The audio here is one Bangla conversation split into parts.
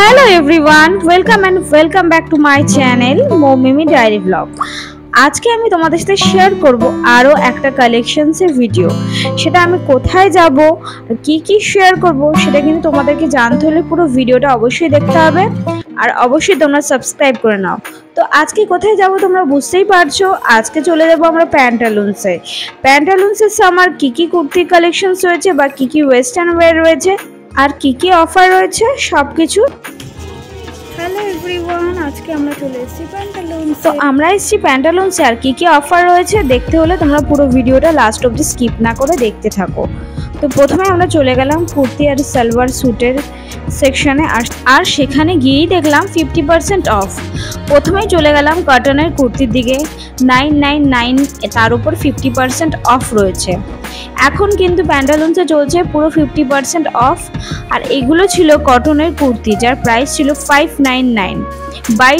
Hello everyone, welcome back to my channel Momimi Diary Vlog। আজকে আমি তোমাদের সাথে শেয়ার করব আরো একটা কালেকশনসের ভিডিও। সেটা আমি কোথায় যাব আর কি শেয়ার করব সেটা কিন্তু তোমাদেরকে জানতে হলে পুরো ভিডিওটা অবশ্যই দেখতে হবে আর অবশ্যই তোমরা সাবস্ক্রাইব করে নাও। তো আজকে কোথায় যাব তোমরা বুঝতেই পারছো, আজকে চলে যাব আমরা প্যান্টালুন্সে সামার কি কুর্তি কালেকশনস রয়েছে বা কি ওয়েস্টার্ন ওয়্যার রয়েছে আর কি অফার রয়েছে সবকিছু। হ্যালো এভরিওয়ান, আজকে আমরা চলে এসেছি প্যান্টালুন্স। তো আমরা এসেছি প্যান্টালুন্সে আর কি অফার রয়েছে দেখতে হলে তোমরা পুরো ভিডিওটা লাস্ট অবধি স্কিপ না করে দেখতে থাকো। তো প্রথমে আমরা চলে গেলাম কুর্তি আর সালোয়ার স্যুটের সেকশনে আর সেখানে গিয়েই দেখলাম 50% অফ। প্রথমেই চলে গেলাম কটনের কুর্তির দিকে, 999 তার উপর 50% অফ রয়েছে। এখন কিন্তু প্যান্টালুন্সে চলছে পুরো 50% অফ আর এগুলো ছিল কটনের কুর্তি যার প্রাইস ছিল 599 বাই।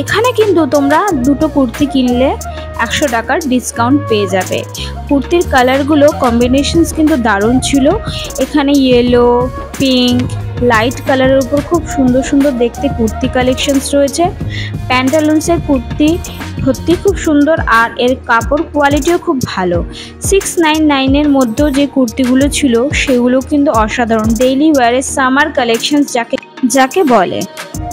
এখানে কিন্তু তোমরা দুটো কুর্তি কিনলে 100 টাকার ডিসকাউন্ট পেয়ে যাবে। কুর্তির কালারগুলো কম্বিনেশনস কিন্তু দারুণ ছিল। এখানে ইয়েলো, পিঙ্ক, লাইট কালারের উপর খুব সুন্দর দেখতে কুর্তি কালেকশনস রয়েছে। প্যান্টালুন্সের কুর্তি সত্যি খুব সুন্দর আর এর কাপড় কোয়ালিটিও খুব ভালো। 699 এর মধ্যেও যে কুর্তিগুলো ছিল সেগুলো কিন্তু অসাধারণ। ডেইলি ওয়্যারের সামার কালেকশনস যাকে বলে,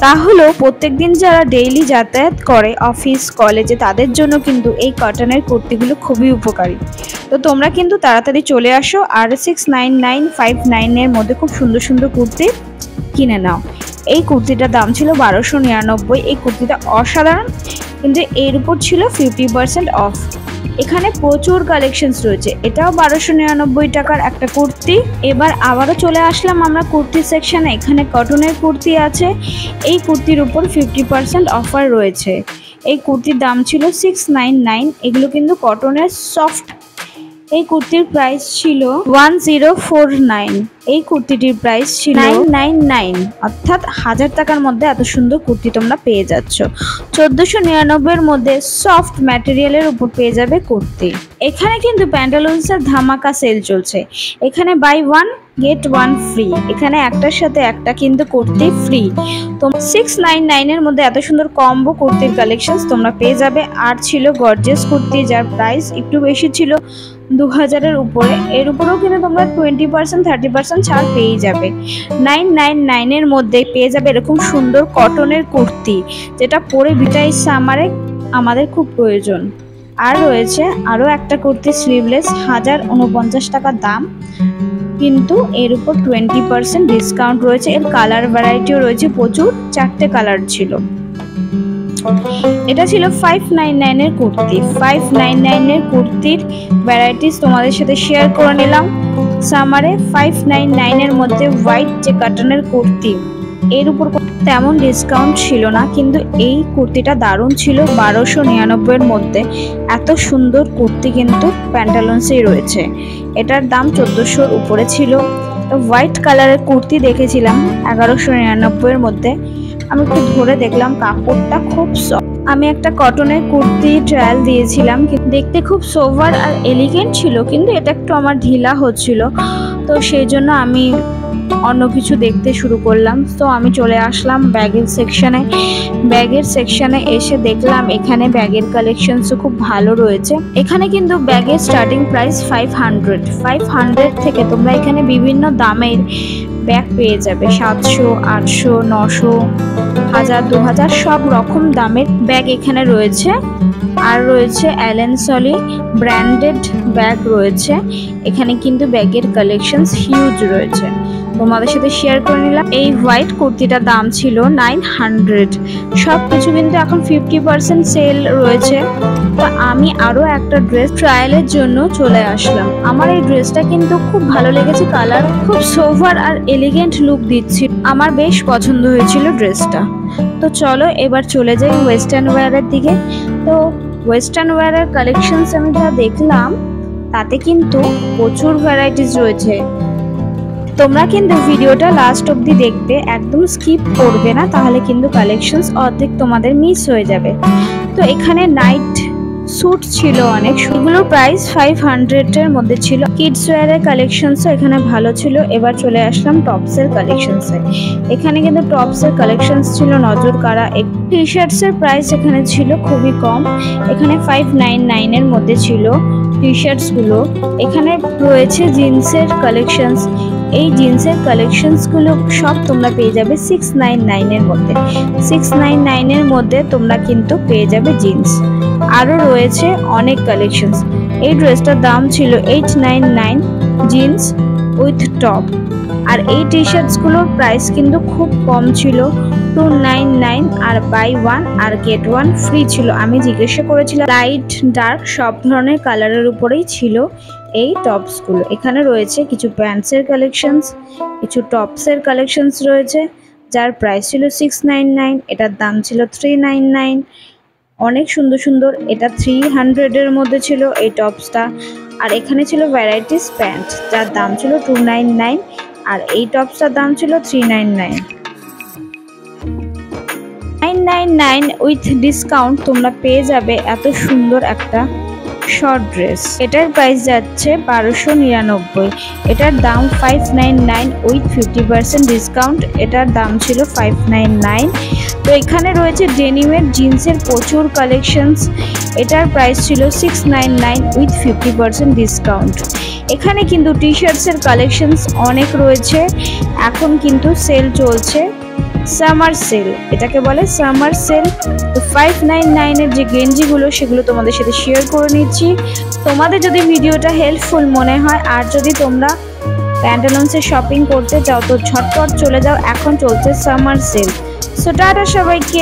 তাহলে প্রত্যেকদিন যারা ডেইলি যাতায়াত করে অফিস কলেজে তাদের জন্য কিন্তু এই কটনের কুর্তিগুলো খুবই উপকারী। তো তোমরা কিন্তু তাড়াতাড়ি চলে আসো আর 69959 এর মধ্যে খুব সুন্দর কুর্তি কিনে নাও। এই কুর্তিটার দাম ছিল 1299। এই কুর্তিটা অসাধারণ, কিন্তু এর উপর ছিল 50% অফ। এখানে প্রচুর কালেকশনস রয়েছে। এটাও 1299 টাকার একটা কুর্তি। এবার আবারও চলে আসলাম আমরা কুর্তি সেকশনে। এখানে কটনের কুর্তি আছে। এই কুর্তির উপর 50% অফার রয়েছে। এই কুর্তির দাম ছিল 699। এগুলো কিন্তু কটনের সফট। এই কুর্তির প্রাইস ছিল 1049। এই কুর্তিটির প্রাইস ছিল 999, অর্থাৎ 1000 টাকার মধ্যে এত সুন্দর কুর্তি তোমরা পেয়ে যাচ্ছ। 1499 এর মধ্যে সফট ম্যাটেরিয়ালের উপর পেয়ে যাবে কুর্তি। এখানে কিন্তু প্যান্টালুন্সের ধামাকা সেল চলছে। এখানে buy one get one free. এখানে একটার সাথে একটা কিন্তু কুর্তি ফ্রি। তো 699 এর মধ্যে এত সুন্দর কম্বো কুর্তির কালেকশন তোমরা পেয়ে যাবে। আর ছিল গর্জিয়াস কুর্তি যার প্রাইস একটু বেশি ছিল 2000-এর উপরে। এর উপরেও কিন্তু তোমরা 20% 30% ছাড় পেয়ে যাবে। 999 এর মধ্যে পেয়ে যাবে এরকম সুন্দর কটনের কুর্তি যেটা পরে বিটাই সামারে আমাদের খুব প্রয়োজন। আর রয়েছে আরও একটা কুর্তি স্লিভলেস, 1049 টাকা দাম, কিন্তু এর উপর 20% ডিসকাউন্ট রয়েছে। এর কালার ভ্যারাইটিও রয়েছে প্রচুর, 4টে কালার ছিল। এটা ছিল 599 এর কুর্তি। 599 এর কুর্তির ভ্যারাইটিস তোমাদের সাথে শেয়ার করে নিলাম। সামারে 599 এর মধ্যে হোয়াইট যে কটনের কুর্তি, এর উপর তেমন ডিসকাউন্ট ছিল না, কিন্তু এই কুর্তিটা দারুণ ছিল। 1299 এর মধ্যে এত সুন্দর কুর্তি কিন্তু প্যান্টালুন্সেই রয়েছে। এটার দাম 1400-র উপরে ছিল। হোয়াইট কালারের কুর্তি দেখেছিলাম 1199 এর মধ্যে। আমি একটু ধরে দেখলাম, কাপড়টা খুব সফট। আমি একটা কটনের কুর্তি ট্রায়াল দিয়েছিলাম, দেখতে খুব সোভার আর এলিগেন্ট ছিল, কিন্তু এটা একটু আমার ঢিলা হচ্ছিল। তো সেই জন্য আমি অন্য কিছু দেখতে শুরু করলাম। তো আমি চলে আসলাম ব্যাগের সেকশনে এসে দেখলাম এখানে ব্যাগের কালেকশনসও খুব ভালো রয়েছে। এখানে কিন্তু ব্যাগের স্টার্টিং প্রাইস 500 থেকে তোমরা এখানে বিভিন্ন দামের ব্যাগ পেয়ে যাবে। 700, 800, 900, 1000, 2000 সব রকম দামের ব্যাগ এখানে রয়েছে। আর রয়েছে অ্যালেন সলি ব্র্যান্ডেড ব্যাগ রয়েছে। এখানে কিন্তু ব্যাগের কালেকশনস হিউজ রয়েছে, তোমাদের সাথে শেয়ার করে নিলাম। এই হোয়াইট কুর্তিটার দাম ছিল 900। সব কিছু কিন্তু এখন 50% সেল রয়েছে। তো আমি আরও একটা ড্রেস ট্রায়ালের জন্য চলে আসলাম। আমার এই ড্রেসটা কিন্তু খুব ভালো লেগেছে। কালার খুব সোভার আর এলিগেন্ট লুক দিচ্ছিল, আমার বেশ পছন্দ হয়েছিল ড্রেসটা। তো চলো এবার চলে যাই ওয়েস্টার্ন ওয়্যারের দিকে। তো ওয়েস্টার্ন ওয়্যারের কালেকশনস আমি যা দেখলাম তাতে কিন্তু প্রচুর ভ্যারাইটিস রয়েছে। তোমরা কিন্তু ভিডিওটা লাস্ট অবধি দেখবে, একদম স্কিপ করবে না, তাহলে কিন্তু কালেকশনস অর্ধেক তোমাদের মিস হয়ে যাবে। তো এখানে নাইট স্যুট ছিল অনেক, সেগুলোর প্রাইস 500 এর মধ্যে ছিল। কিডস ওয়্যারের কালেকশনসও এখানে ভালো ছিল। এবার চলে আসলাম টপসের কালেকশনসে। এখানে কিন্তু টপসের কালেকশনস ছিল নজর কাড়া। টি শার্টসের প্রাইস এখানে ছিল খুবই কম, এখানে 599 এর মধ্যে ছিল টি শার্টসগুলো। এখানে রয়েছে জিন্সের কালেকশনস, এই জিন্সের কালেকশনসগুলো সব তোমরা পেয়ে যাবে 699 এর মধ্যে। 699 এর মধ্যে তোমরা কিন্তু পেয়ে যাবে জিন্স। আরও রয়েছে অনেক কালেকশনস। এই ড্রেসটার দাম ছিল 899 জিন্স উইথ টপ। আর এই টি শার্টসগুলোর প্রাইস কিন্তু খুব কম ছিল, 299, আর বাই ওয়ান আর গেট ওয়ান ফ্রি ছিল। আমি জিজ্ঞাসা করেছিলাম, লাইট ডার্ক সব ধরনের কালারের উপরেই ছিল এই টপসগুলো। এখানে রয়েছে কিছু প্যান্টসের কালেকশনস, কিছু টপসের কালেকশনস রয়েছে, যার প্রাইস ছিল 699, এটার দাম ছিল 399। অনেক সুন্দর সুন্দর, এটা 300 এর মধ্যে ছিল এই টপসটা। আর এখানে ছিল ভ্যারাইটিস প্যান্ট, যার দাম ছিল 299, আর এই টপসটার দাম ছিল 399। 999 উইথ ডিসকাউন্ট তোমরা পেয়ে যাবে এত সুন্দর একটা শর্ট ড্রেস। এটার প্রাইস যাচ্ছে 1299, এটার দাম 599 উইথ 50% ডিসকাউন্ট, এটার দাম ছিল 599। তো এখানে রয়েছে ডেনিমের জিন্সের প্রচুর কালেকশনস, এটার প্রাইস ছিল 699 উইথ 50% ডিসকাউন্ট। এখানে কিন্তু টি শার্টসের কালেকশনস অনেক রয়েছে, এখন কিন্তু সেল চলছে, সামার সেল, এটাকে বলে সামার সেল। তো 599 এর যে গেঞ্জিগুলো সেগুলো তোমাদের সাথে শেয়ার করে নিচ্ছি। তোমাদের যদি ভিডিওটা হেল্পফুল মনে হয়, আর যদি তোমরা প্যান্টালুন্সে শপিং করতে চাও তো ঝটপট চলে যাও, এখন চলছে সামার সেল। সো টাটা সবাইকে।